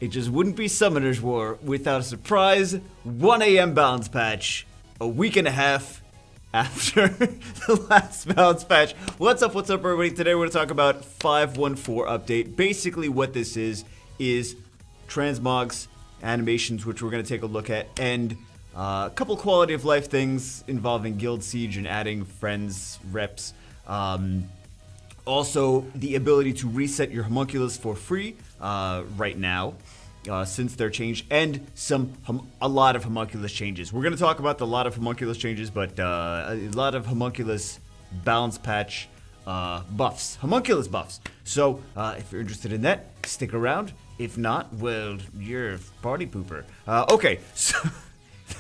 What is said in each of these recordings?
it just wouldn't be Summoner's War without a surprise 1 a.m. balance patch a week and a half after the last balance patch. What's up, everybody? Today we're going to talk about 5.1.4 update. Basically what this is Transmogs animations, which we're going to take a look at, and a couple quality of life things involving Guild Siege and adding friends, reps. Also, the ability to reset your Homunculus for free right now, since they're changed, and a lot of Homunculus changes. We're going to talk about a lot of Homunculus changes, but a lot of Homunculus balance patch buffs. Homunculus buffs. So, if you're interested in that, stick around. If not, well, you're a party pooper. Okay, so...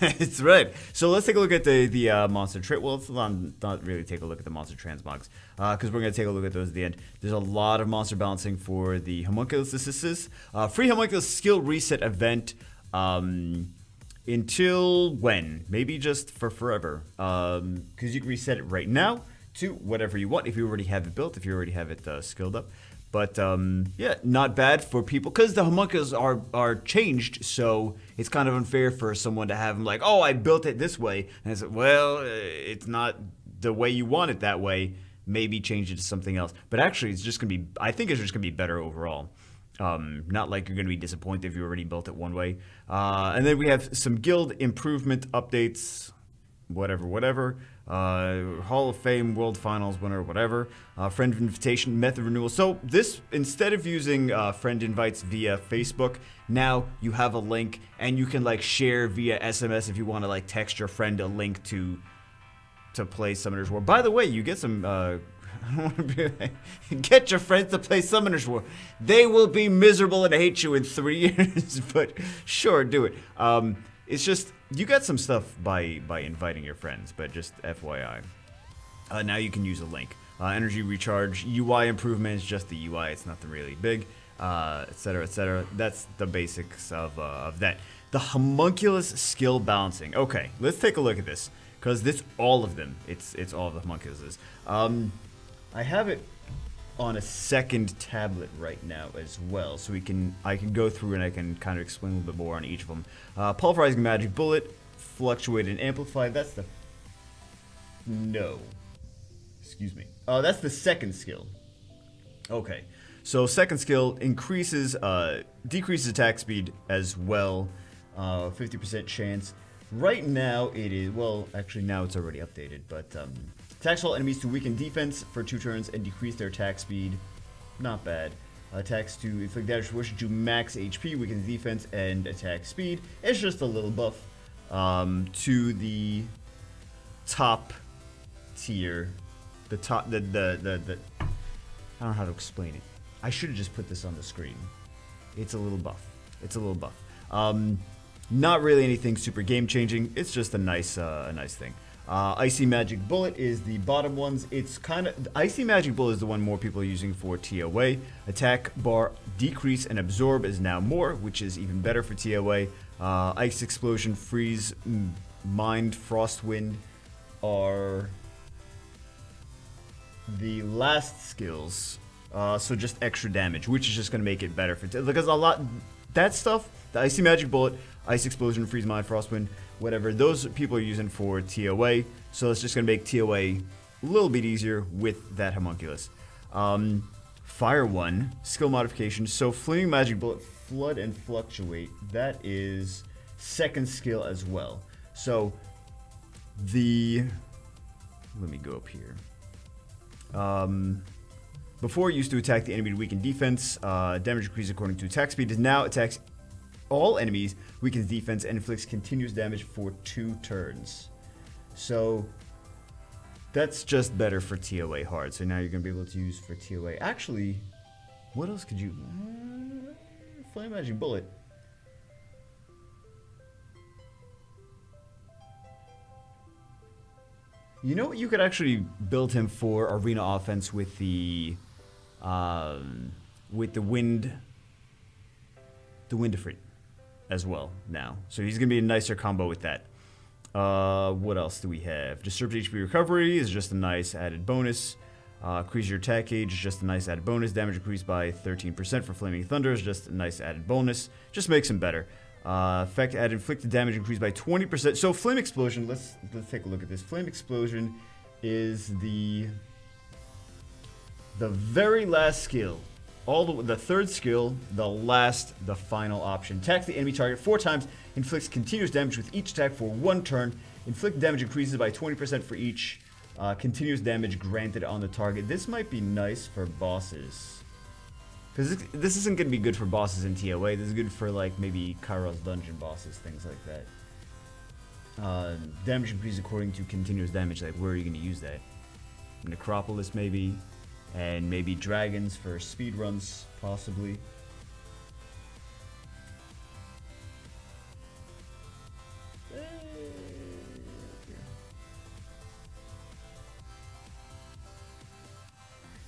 That's right. So let's take a look at the monster trait. Well, let's not really take a look at the monster transmogs, because we're going to take a look at those at the end. There's a lot of monster balancing for the Homunculus assistants. Free Homunculus skill reset event until when? Maybe just for forever. Because you can reset it right now to whatever you want if you already have it built, if you already have it skilled up. But, yeah, not bad for people, because the Homunculus are changed, so it's kind of unfair for someone to have them like, oh, I built it this way, and it's like, well, it's not the way you want it that way, maybe change it to something else. But actually, it's just going to be, I think it's just going to be better overall. Not like you're going to be disappointed if you already built it one way. And then we have some guild improvement updates, whatever. Hall of Fame, World Finals winner, whatever. Friend invitation, method renewal. So this, instead of using friend invites via Facebook, now you have a link and you can like share via SMS if you want to like text your friend a link to play Summoner's War. By the way, you get some, I don't want to be like, get your friends to play Summoner's War. They will be miserable and hate you in 3 years, but sure, do it. It's just, you got some stuff by inviting your friends, but just FYI. Now you can use a link. Energy recharge, UI improvements, just the UI, it's nothing really big, etc., etc. That's the basics of that. The Homunculus skill balancing. Okay, let's take a look at this, because this, all of them, it's all of the Homunculuses. I have it on a second tablet right now as well, so I can go through and I can kind of explain a little bit more on each of them. Pulverizing Magic Bullet, Fluctuate and Amplify, that's the... No. Excuse me. That's the second skill. Okay. So second skill increases, decreases attack speed as well, 50% chance. Right now it is, well, actually now it's already updated, but attacks all enemies to weaken defense for 2 turns and decrease their attack speed. Not bad. Attacks to inflict damage to max HP, weaken defense and attack speed. It's just a little buff to the top tier. The top, the I don't know how to explain it. I should have just put this on the screen. It's a little buff. It's a little buff. Not really anything super game changing. It's just a nice thing. Icy Magic Bullet is the bottom ones. It's kind of, Icy Magic Bullet is the one more people are using for TOA. Attack bar decrease and absorb is now more, which is even better for TOA. Ice Explosion, Freeze, Mind, Frostwind are the last skills. So just extra damage, which is just going to make it better for, because a lot, that stuff, the Icy Magic Bullet, Ice Explosion, Freeze, Mind, Frostwind, whatever, those people are using for TOA, so it's just going to make TOA a little bit easier with that Homunculus. Fire 1, skill modification, so Flaming Magic Bullet, Flood and Fluctuate, that is second skill as well. So, let me go up here. Before it used to attack the enemy to weaken defense, damage increase according to attack speed, is now attacks all enemies, weakens defense, and inflicts continuous damage for 2 turns. So that's just better for TOA hard. So now you're going to be able to use for TOA. Actually, what else could you... Flame Magic Bullet. You know what? You could actually build him for arena offense with the wind defeat as well now. So he's going to be a nicer combo with that. What else do we have? Disturbed HP recovery is just a nice added bonus. Increase your attack gauge, just a nice added bonus. Damage increased by 13% for Flaming Thunder is just a nice added bonus. Just makes him better. Effect add inflicted damage increased by 20%. So Flame Explosion, let's take a look at this. Flame Explosion is the very last skill. The third skill, the final option. Attacks the enemy target 4 times, inflicts continuous damage with each attack for 1 turn. Inflicted damage increases by 20% for each continuous damage granted on the target. This might be nice for bosses. Because this isn't going to be good for bosses in TOA. This is good for, like, maybe Kairos dungeon bosses, things like that. Damage increase according to continuous damage. Like, where are you going to use that? Necropolis, maybe. And maybe dragons for speed runs, possibly.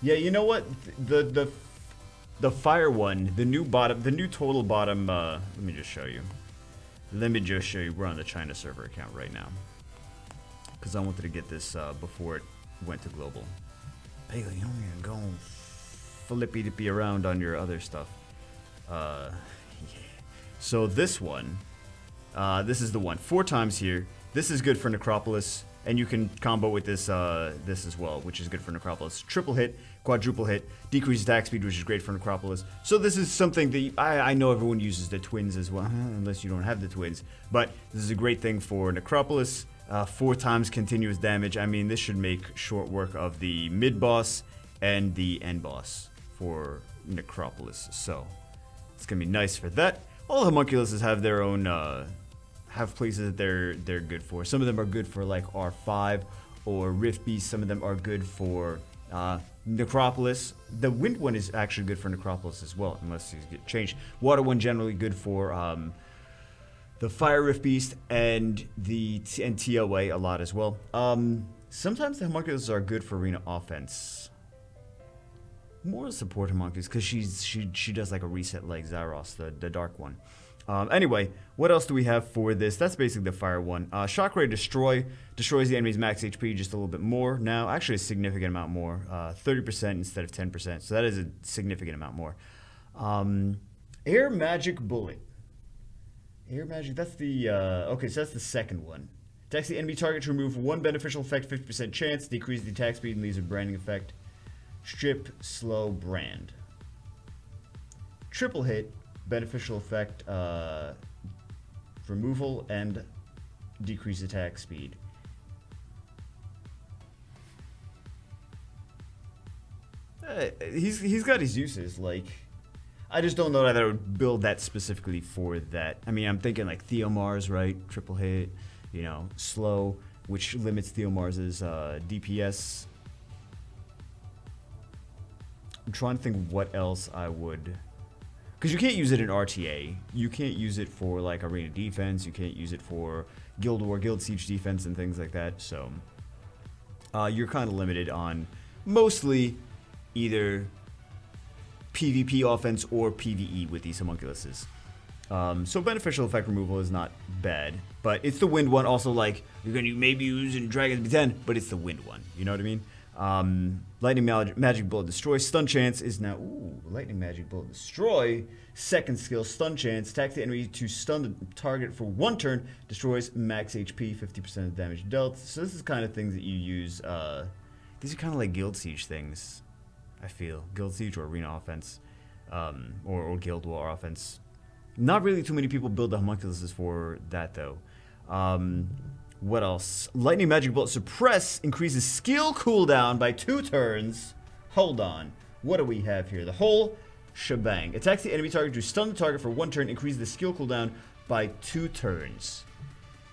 Yeah, you know what? The fire one, the new total bottom. Let me just show you. We're on the China server account right now, because I wanted to get this before it went to global. Bailey, you don't even go flippy-dippy around on your other stuff. Yeah. So this one, this is the one. 4 times here. This is good for Necropolis, and you can combo with this this as well, which is good for Necropolis. Triple hit, quadruple hit, decreased attack speed, which is great for Necropolis. So this is something that I know everyone uses the twins as well, unless you don't have the twins. But this is a great thing for Necropolis. 4 times continuous damage. I mean, this should make short work of the mid-boss and the end boss for Necropolis. So, it's going to be nice for that. All homunculuses have their own, have places that they're good for. Some of them are good for, like, R5 or Rift Beast. Some of them are good for Necropolis. The Wind one is actually good for Necropolis as well, unless these get changed. Water one generally good for the Fire Rift Beast and TOA a lot as well. Sometimes the homunculuses are good for arena offense. More support homunculus because she does like a reset like Zaros, the dark one. Anyway, what else do we have for this? That's basically the fire one. Shockray destroys the enemy's max HP just a little bit more now. Actually, a significant amount more. 30% instead of 10%. So that is a significant amount more. Air Magic Bullet. Air Magic, that's the, okay, so that's the second one. Attacks the enemy target to remove 1 beneficial effect, 50% chance, decrease the attack speed, and leaves a branding effect. Strip, slow, brand. Triple hit, beneficial effect, removal, and decrease attack speed. He's got his uses, like... I just don't know that I would build that specifically for that. I mean, I'm thinking like Theomars, right? Triple hit, you know, slow, which limits Theomars's DPS. I'm trying to think what else I would... Because you can't use it in RTA. You can't use it for like arena defense. You can't use it for Guild War, Guild Siege defense and things like that. So you're kind of limited on mostly either PvP offense or PvE with these homunculuses. So beneficial effect removal is not bad, but it's the wind one. Also, like, you're going to maybe use in Dragon's B10, but it's the wind one. You know what I mean? Lightning Magic Bullet Destroy. Stun chance is now... Ooh, Lightning Magic Bullet Destroy. Second skill, Stun chance. Attacks the enemy to stun the target for 1 turn. Destroys max HP, 50% of damage dealt. So this is kind of things that you use... these are kind of like Guild Siege things, I feel. Guild Siege or Arena offense. Or Guild War offense. Not really too many people build the homunculuses for that, though. What else? Lightning Magic Bullet Suppress increases skill cooldown by 2 turns. Hold on. What do we have here? The whole shebang. Attacks the enemy target to stun the target for 1 turn. Increases the skill cooldown by 2 turns.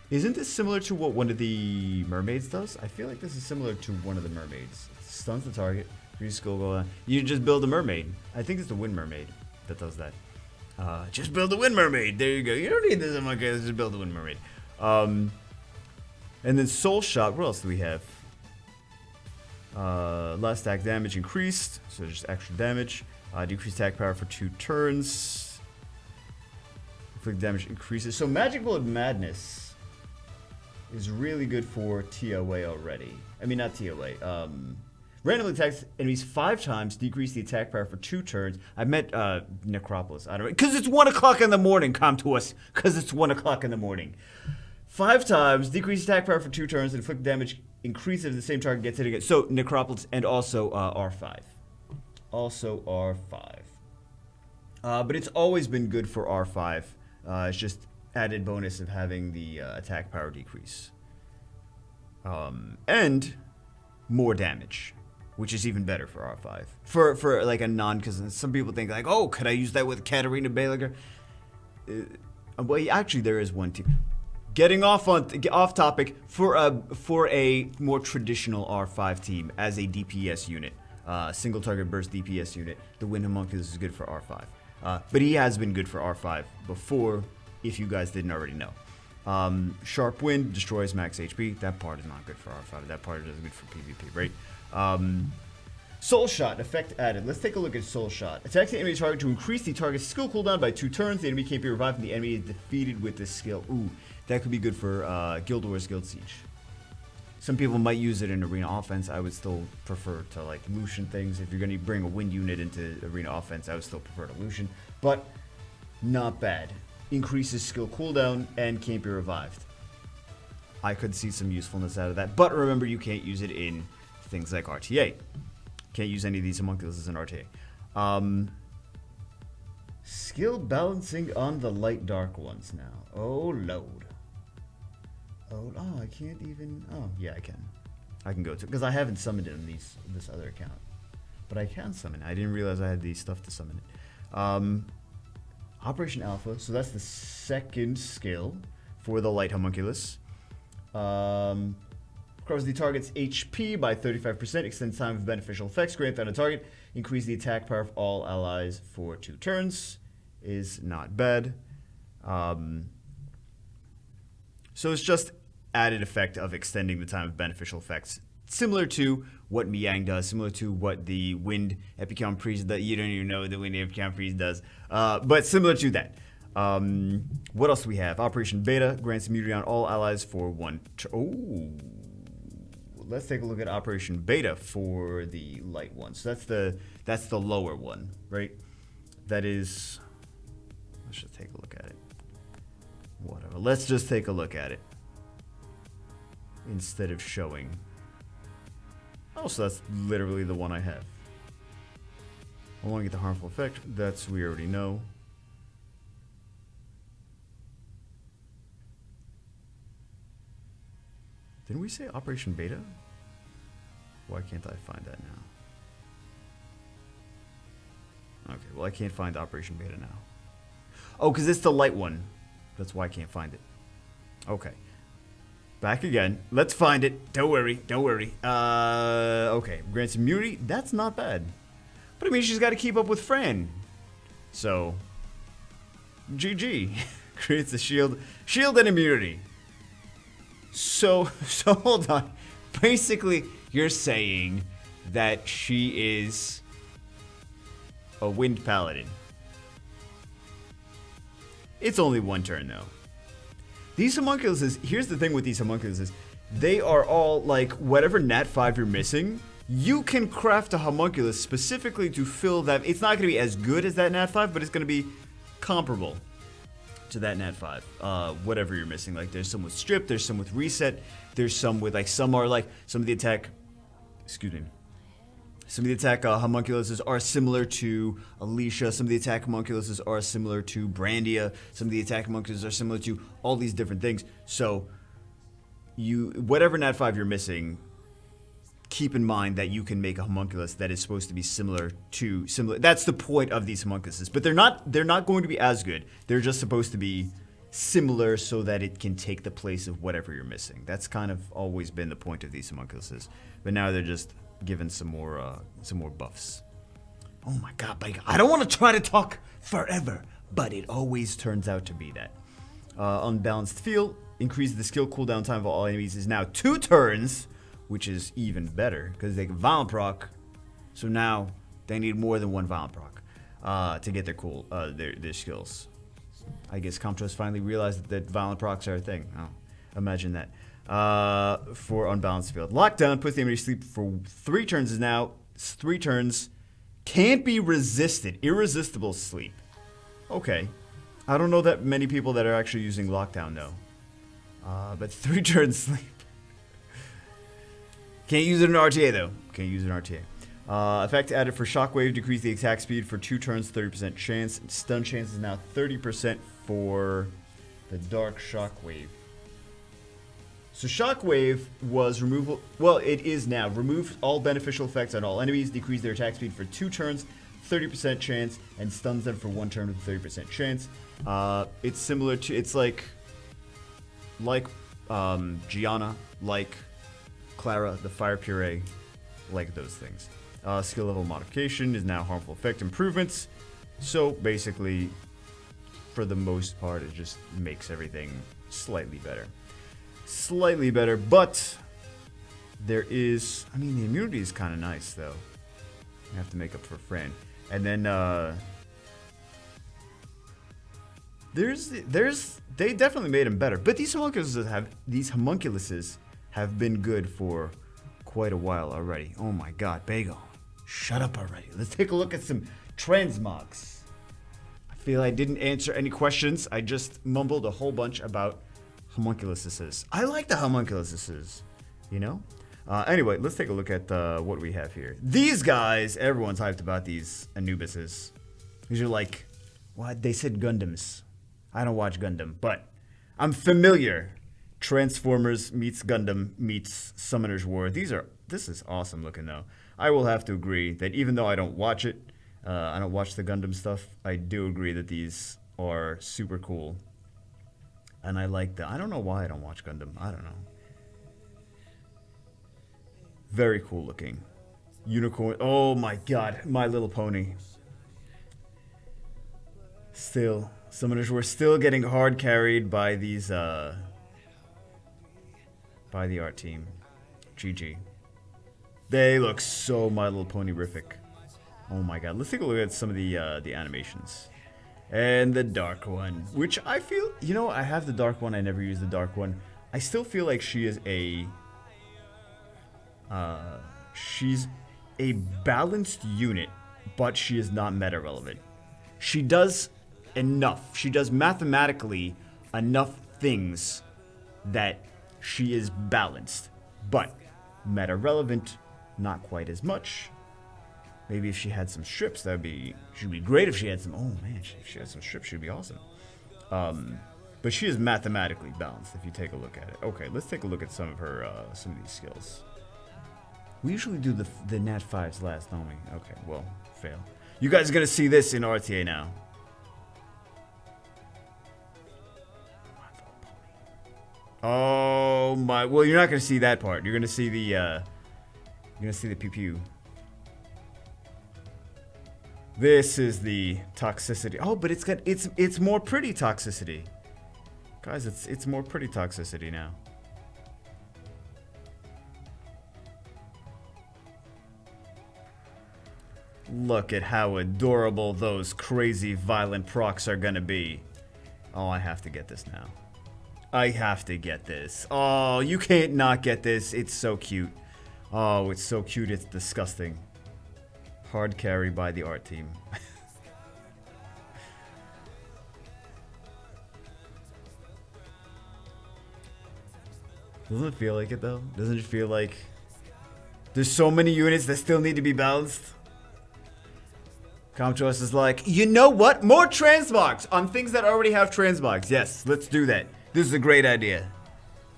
Isn't this similar to what one of the mermaids does? I feel like this is similar to one of the mermaids. Stuns the target. Increases skill cooldown. You just build a mermaid. I think it's the Wind Mermaid that does that. Just build a Wind Mermaid. There you go. You don't need this homunculus. Just build a Wind Mermaid. And then Soul Shot, what else do we have? Last attack damage increased, so just extra damage. Decreased attack power for 2 turns. Inflict damage increases. So Magic Bullet Madness is really good for TOA already. I mean, not TOA. Randomly attacks enemies 5 times, decrease the attack power for 2 turns. I meant Necropolis. I don't know. Because it's 1 o'clock in the morning, come to us. Because it's 1 o'clock in the morning. 5 times, decrease attack power for 2 turns, inflict damage, increase if the same target gets hit again. So, Necropolis and also R5. Also R5. But it's always been good for R5. It's just added bonus of having the attack power decrease. And more damage, which is even better for R5. For like a non, because some people think like, oh, could I use that with Katarina Belager? Well, actually, there is one too. Getting off topic, for a more traditional R5 team as a DPS unit, single target burst DPS unit, the Wind Homunculus is good for R5. But he has been good for R5 before, if you guys didn't already know. Sharp Wind destroys max HP. That part is not good for R5. That part is good for PvP, right? Soul Shot, effect added. Let's take a look at Soul Shot. Attacks the enemy target to increase the target's skill cooldown by 2 turns. The enemy can't be revived and the enemy is defeated with this skill. Ooh, that could be good for Guild Wars Guild Siege. Some people might use it in Arena Offense. I would still prefer to like Lucian things. If you're going to bring a wind unit into Arena Offense, I would still prefer to Lucian. But not bad. Increases skill cooldown and can't be revived. I could see some usefulness out of that. But remember, you can't use it in things like RTA. Can't use any of these homunculuses in RTA. Skill balancing on the light dark ones now. Oh, load. Oh, I can't even... Oh, yeah, I can. I can go to... Because I haven't summoned it in this other account. But I can summon it. I didn't realize I had these stuff to summon it. Operation Alpha. So that's the second skill for the light homunculus. Recovers the target's HP by 35%. Extends time of beneficial effects. Grant on a target. Increase the attack power of all allies for 2 turns. Is not bad. So it's just added effect of extending the time of beneficial effects, similar to what Miang does, similar to what the Wind Epicon Priest does. You don't even know what the Wind Epicon Priest does, but similar to that. What else do we have? Operation Beta grants immunity on all allies for 1 turn. Oh, let's take a look at Operation Beta for the light one. So that's the lower one, right? That is. Let's just take a look at it. Whatever. Let's just take a look at it instead of showing. Oh, so that's literally the one I have. I want to get the harmful effect. That's we already know. Didn't we say Operation Beta? Why can't I find that now? Okay, well I can't find Operation Beta now. Oh, because it's the light one. That's why I can't find it. Okay. Back again. Let's find it. Don't worry. Don't worry. Okay. Grants immunity. That's not bad. But I mean, she's got to keep up with Fran. So, GG. Creates a shield. Shield and immunity. So hold on. Basically, you're saying that she is a wind paladin. It's only 1 turn, though. These homunculuses, here's the thing with these homunculuses. They are all, like, whatever nat 5 you're missing, you can craft a homunculus specifically to fill that. It's not going to be as good as that nat 5, but it's going to be comparable to that nat 5. Whatever you're missing. Like, there's some with strip, there's some with reset, there's some with, like, some are, like, some of the attack, excuse me. Some of the attack homunculuses are similar to Alicia. Some of the attack homunculuses are similar to Brandia. Some of the attack homunculuses are similar to all these different things. So, whatever nat 5 you're missing, keep in mind that you can make a homunculus that is supposed to be similar. That's the point of these homunculuses. But they're not going to be as good. They're just supposed to be similar so that it can take the place of whatever you're missing. That's kind of always been the point of these homunculuses. But now they're just given some more buffs. Oh my god, I don't want to try to talk forever, but it always turns out to be that. Unbalanced Field increases the skill cooldown time of all enemies is now 2 turns, which is even better because they can violent proc. So now they need more than 1 violent proc to get their skills. I guess Comtros finally realized that violent procs are a thing. Oh. Imagine that. For unbalanced field. Lockdown puts the enemy to sleep for 3 turns is now 3 turns. Can't be resisted. Irresistible sleep. Okay. I don't know that many people that are actually using lockdown though. But 3 turns sleep. Can't use it in RTA though. Can't use it in RTA. Effect added for shockwave, decrease the attack speed for 2 turns, 30% chance. Stun chance is now 30% for the dark shockwave. So shockwave was removal. Well, it is now. Remove all beneficial effects on all enemies, decrease their attack speed for 2 turns, 30% chance, and stuns them for 1 turn with a 30% chance. It's similar to. It's like Gianna, like Clara, the fire puree, like those things. Skill level modification is now harmful effect improvements. So basically, for the most part, it just makes everything slightly better. Slightly better, but there is, I mean, the immunity is kind of nice though. You have to make up for Fran. And then they definitely made him better. But these homunculuses have been good for quite a while already. Oh my god, Bagel, shut up already. Let's take a look at some transmogs. I feel I didn't answer any questions. I just mumbled a whole bunch about homunculuses. I like the homunculuses, you know? Anyway, let's take a look at what we have here. These guys, everyone's hyped about these Anubises. These are like, what? They said Gundams. I don't watch Gundam, but I'm familiar. Transformers meets Gundam meets Summoner's War. This is awesome looking though. I will have to agree that even though I don't watch it, I don't watch the Gundam stuff, I do agree that these are super cool. And I like that. I don't know why I don't watch Gundam. I don't know. Very cool looking. Unicorn. Oh my god. My Little Pony. Still. Summoners were still getting hard carried by these, by the art team. GG. They look so My Little Pony-rific. Oh my god. Let's take a look at some of the animations. And the dark one, which I feel, you know, I have the dark one. I never use the dark one. I still feel like she is she's a balanced unit, but she is not meta relevant. She does enough. She does mathematically enough things that she is balanced, but meta relevant, not quite as much. Maybe if she had some strips, she'd be great if she had some, oh man, if she had some strips, she'd be awesome. But she is mathematically balanced if you take a look at it. Okay, let's take a look at some of these skills. We usually do the Nat 5s last, don't we? Okay, well, fail. You guys are gonna see this in RTA now. Oh my, well, you're not gonna see that part. You're gonna see the pew pew. This is the toxicity. Oh, but it's more pretty toxicity. Guys, it's more pretty toxicity now. Look at how adorable those crazy violent procs are gonna be. Oh, I have to get this now. I have to get this. Oh, you can't not get this. It's so cute. Oh, it's so cute, it's disgusting. Hard carry by the art team. Doesn't it feel like it though? Doesn't it feel like there's so many units that still need to be balanced? Comchoice is like, you know what? More transmogs on things that already have transmogs. Yes, let's do that. This is a great idea.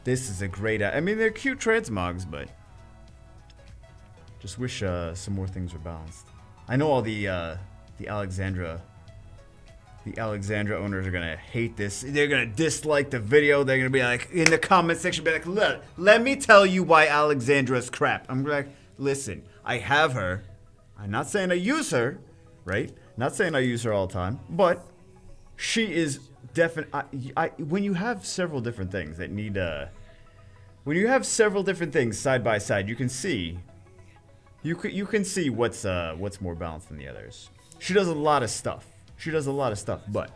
This is a great idea. I mean, they're cute transmogs, but just wish some more things were balanced. I know all the Alexandra owners are gonna hate this. They're gonna dislike the video. They're gonna be like, in the comment section, be like, look, let me tell you why Alexandra's crap. I'm like, listen, I have her. I'm not saying I use her, right? Not saying I use her all the time, but she is definitely. When you have several different things that need, when you have several different things side by side, you can see. You can see what's more balanced than the others. She does a lot of stuff. She does a lot of stuff, but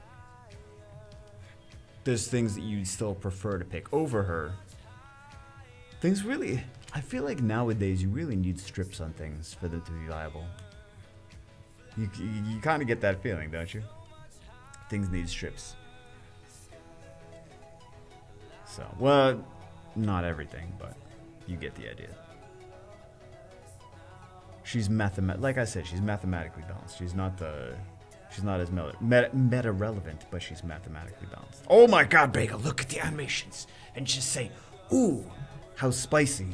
there's things that you still prefer to pick over her. Things really, I feel like nowadays you really need strips on things for them to be viable. You kind of get that feeling, don't you? Things need strips. So, well, not everything, but you get the idea. She's like I said, she's mathematically balanced. She's not as meta relevant, but she's mathematically balanced. Oh my God, Bagel! Look at the animations and just say, "Ooh, how spicy!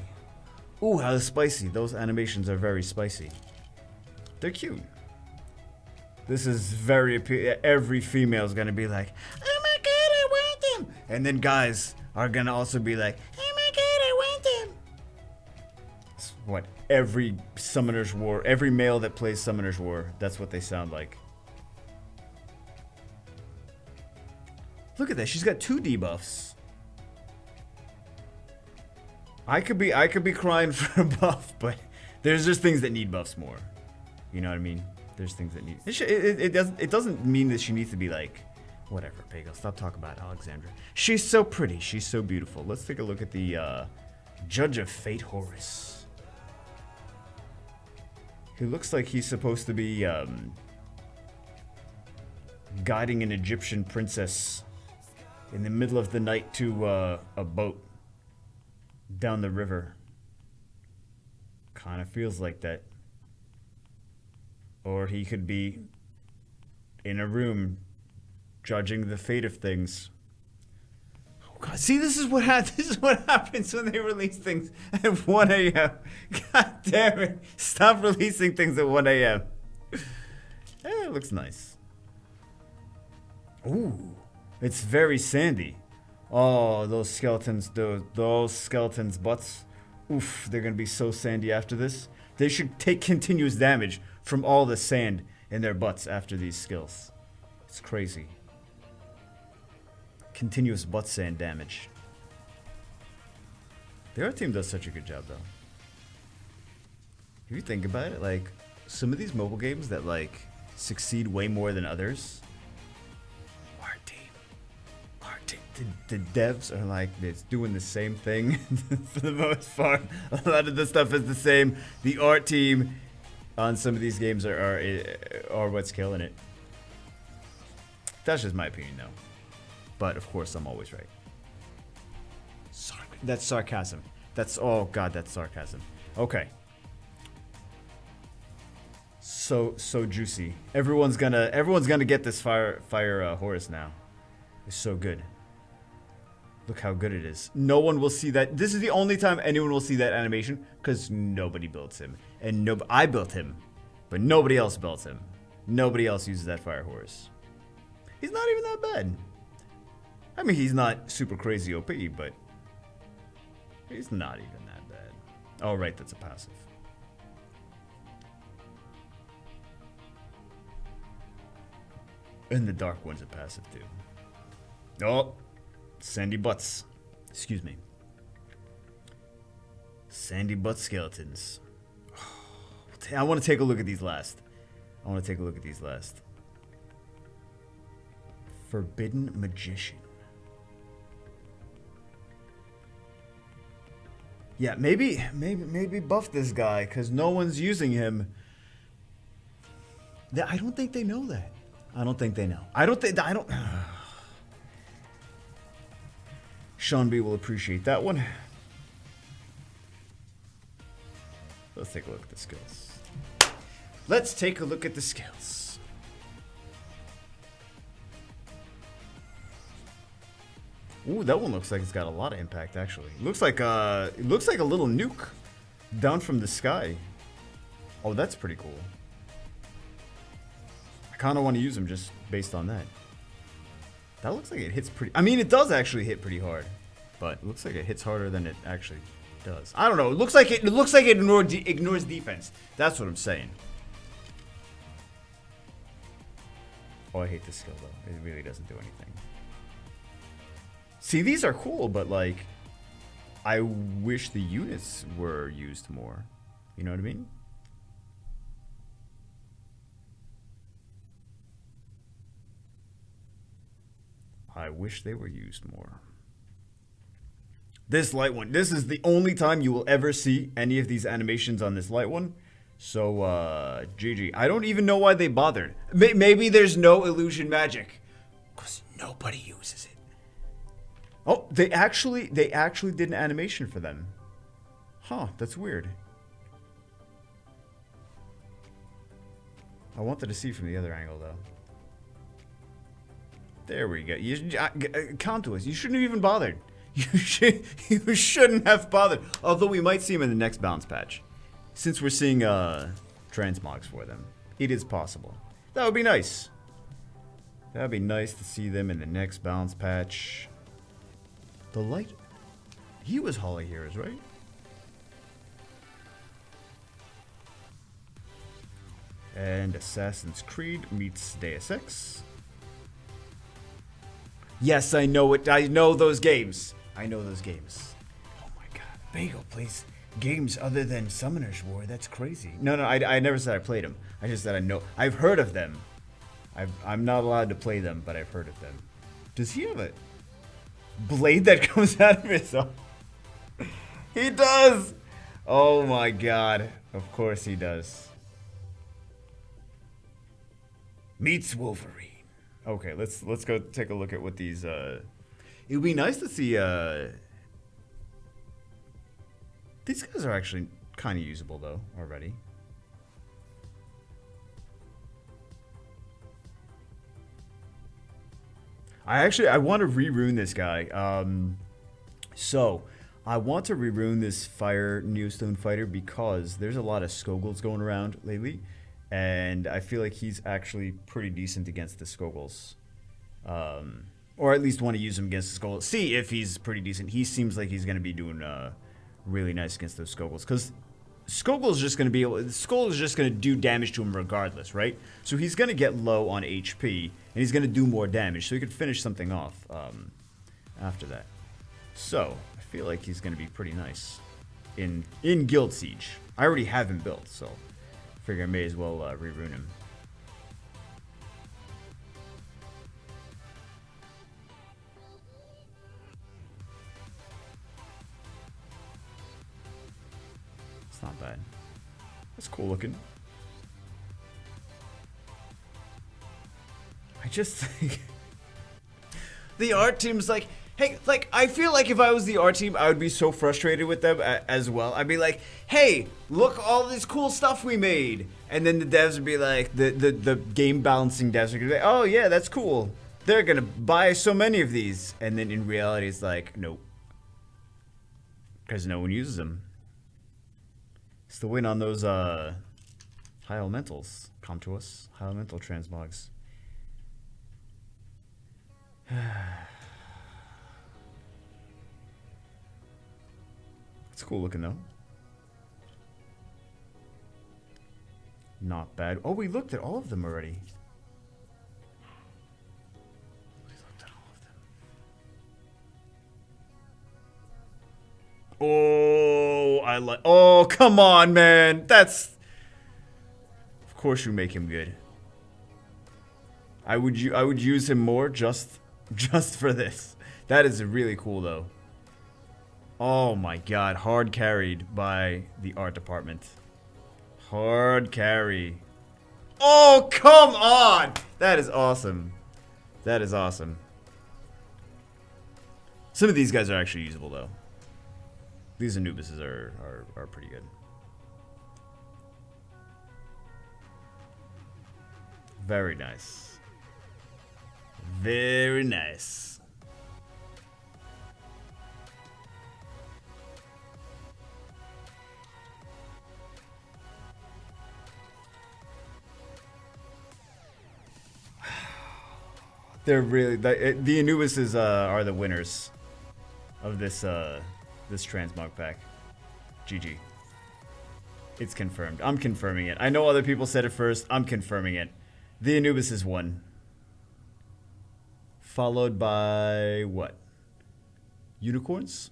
Ooh, how spicy!" Those animations are very spicy. They're cute. This is very every female's gonna be like, "Oh my God, I want them," and then guys are gonna also be like, "Oh my God, I want them." It's what every Summoner's War, every male that plays Summoner's War, that's what they sound like. Look at that, she's got 2 debuffs. I could be crying for a buff, but there's just things that need buffs more. You know what I mean? There's things that need. It doesn't mean that she needs to be like, whatever. Bagel, stop talking about Alexandra. She's so pretty. She's so beautiful. Let's take a look at the Judge of Fate, Horus. He looks like he's supposed to be guiding an Egyptian princess in the middle of the night to a boat down the river. Kind of feels like that. Or he could be in a room judging the fate of things. Oh God! See, this is what happens when they release things at 1 a.m. God damn it! Stop releasing things at 1 a.m. It looks nice. Ooh, it's very sandy. Oh, those skeletons, those skeletons' butts. Oof, they're gonna be so sandy after this. They should take continuous damage from all the sand in their butts after these skills. It's crazy. Continuous butt sand damage. The art team does such a good job, though. If you think about it, like, some of these mobile games that, like, succeed way more than others. Art team. The devs are like, it's doing the same thing for the most part. A lot of the stuff is the same. The art team on some of these games are what's killing it. That's just my opinion, though. But of course, I'm always right. That's sarcasm. Oh God, that's sarcasm. Okay. So juicy. Everyone's gonna get this fire Horus now. It's so good. Look how good it is. No one will see that. This is the only time anyone will see that animation because nobody builds him. And I built him, but nobody else built him. Nobody else uses that fire Horus. He's not even that bad. I mean, he's not super crazy OP, but he's not even that bad. Oh, right, that's a passive. And the dark one's a passive too. Oh, sandy butts. Excuse me. Sandy butt skeletons. I want to take a look at these last. Forbidden Magician. Yeah, maybe buff this guy because no one's using him. I don't think they know that. I don't think they know. Sean B will appreciate that one. Let's take a look at the skills. Ooh, that one looks like it's got a lot of impact, actually. It looks like a little nuke down from the sky. Oh, that's pretty cool. I kind of want to use him just based on that. That looks like it hits pretty... I mean, it does actually hit pretty hard. But it looks like it hits harder than it actually does. I don't know. It looks like it ignores defense. That's what I'm saying. Oh, I hate this skill, though. It really doesn't do anything. See, these are cool, but, like, I wish the units were used more. You know what I mean? I wish they were used more. This light one. This is the only time you will ever see any of these animations on this light one. So, GG. I don't even know why they bothered. Maybe there's no illusion magic. Because nobody uses it. Oh, they actually did an animation for them. Huh, that's weird. I wanted to see from the other angle, though. There we go. Count to us. You shouldn't have even bothered. You shouldn't have bothered. Although we might see them in the next balance patch. Since we're seeing transmogs for them. It is possible. That would be nice. That would be nice to see them in the next balance patch. The light... He was Holly Heroes, right? And Assassin's Creed meets Deus Ex. Yes, I know it. I know those games. I know those games. Oh my god. Bagel plays games other than Summoner's War. That's crazy. No, I never said I played them. I just said I know. I've heard of them. I'm not allowed to play them, but I've heard of them. Does he have a blade that comes out of his arm? He does! Oh my god. Of course he does. Meets Wolverine. Okay, let's go take a look at what these it would be nice to see these guys are actually kind of usable though already. I want to re-rune this guy. So I want to re-rune this Fire Neostone Fighter because there's a lot of Skogul's going around lately. And I feel like he's actually pretty decent against the Skogul's. Or at least want to use him against the Skogul's. See if he's pretty decent. He seems like he's going to be doing really nice against those Skogul's. Because Skogul's just going to be able... Skogul's just going to do damage to him regardless, right? So he's going to get low on HP. And he's going to do more damage. So he could finish something off after that. So, I feel like he's going to be pretty nice in Guild Siege. I already have him built, so... Figure I may as well re-rune him. It's not bad. That's cool looking. I just think... the art team's like... Hey, like, I feel like if I was the art team, I would be so frustrated with them as well. I'd be like, hey, look all this cool stuff we made. And then the devs would be like, the game balancing devs are going to be like, oh yeah, that's cool. They're going to buy so many of these. And then in reality, it's like, nope. Because no one uses them. It's the win on those high elementals. Come to us. High elemental transmogs. It's cool looking though. Not bad. Oh, we looked at all of them already. We looked at all of them. Oh, I like. Oh, come on, man. That's. Of course, you make him good. I would use him more just for this. That is really cool though. Oh my god, hard carried by the art department. Hard carry. Oh, come on! That is awesome. That is awesome. Some of these guys are actually usable though. These Anubises are pretty good. Very nice. Very nice. They're really the Anubises are the winners of this this transmog pack. GG. It's confirmed. I'm confirming it. I know other people said it first. I'm confirming it. The Anubises won. Followed by what? Unicorns?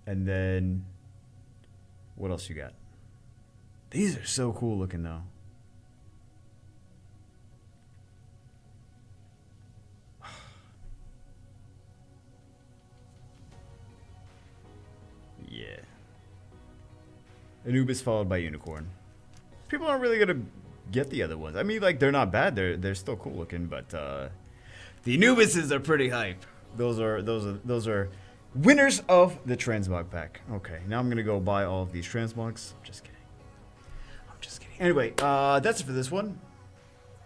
And then what else you got? These are so cool looking though. Anubis followed by Unicorn. People aren't really gonna get the other ones. I mean, like, they're not bad. They're still cool looking, but the Anubises are pretty hype. Those are winners of the Transmog pack. Okay, now I'm gonna go buy all of these Transmogs. Just kidding. I'm just kidding. Anyway, that's it for this one.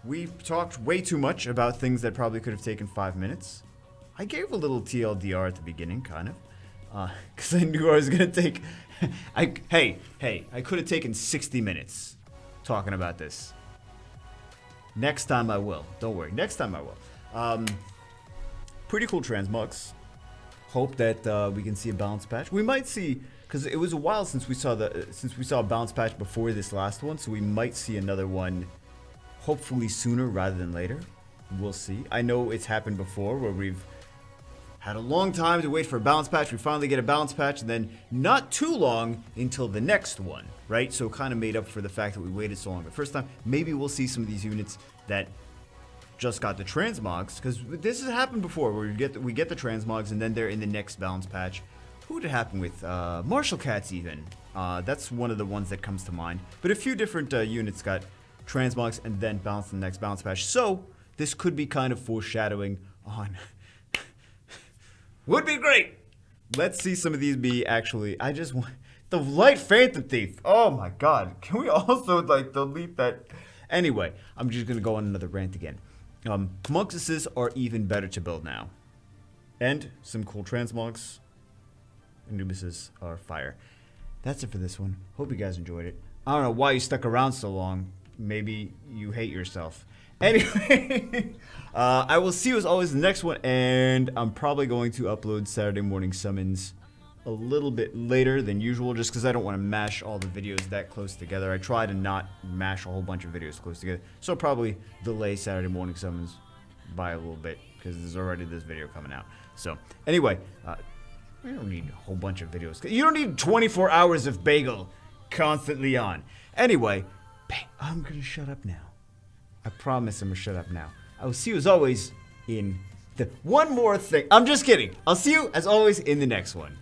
We talked way too much about things that probably could have taken 5 minutes. I gave a little TLDR at the beginning, kind of, because I knew I was gonna take. Hey, I could have taken 60 minutes talking about this. Next time I will. Don't worry. Next time I will. Pretty cool transmogs. Hope that we can see a balance patch. We might see, because it was a while since we saw a balance patch before this last one, so we might see another one. Hopefully sooner rather than later. We'll see. I know it's happened before where we've had a long time to wait for a balance patch. We finally get a balance patch, and then not too long until the next one, right? So kind of made up for the fact that we waited so long the first time. Maybe we'll see some of these units that just got the transmogs, because this has happened before where we get the transmogs and then they're in the next balance patch. Who did it happen with? Martial Cats even. That's one of the ones that comes to mind. But a few different units got transmogs and then bounced in the next balance patch. So this could be kind of foreshadowing on. Would be great. Let's see some of these be actually. I just want the Light Phantom Thief. Oh my god. Can we also like delete that? Anyway, I'm just gonna go on another rant again. Homunculuses are even better to build now. And some cool transmogs. Anubises are fire. That's it for this one. Hope you guys enjoyed it. I don't know why you stuck around so long. Maybe you hate yourself. Anyway, I will see you as always in the next one, and I'm probably going to upload Saturday morning summons a little bit later than usual, just because I don't want to mash all the videos that close together. I try to not mash a whole bunch of videos close together, so I'll probably delay Saturday morning summons by a little bit, because there's already this video coming out. So, anyway, we don't need a whole bunch of videos. You don't need 24 hours of bagel constantly on. Anyway, I'm gonna shut up now. I promise I'm gonna shut up now. I will see you as always in the one more thing. I'm just kidding. I'll see you as always in the next one.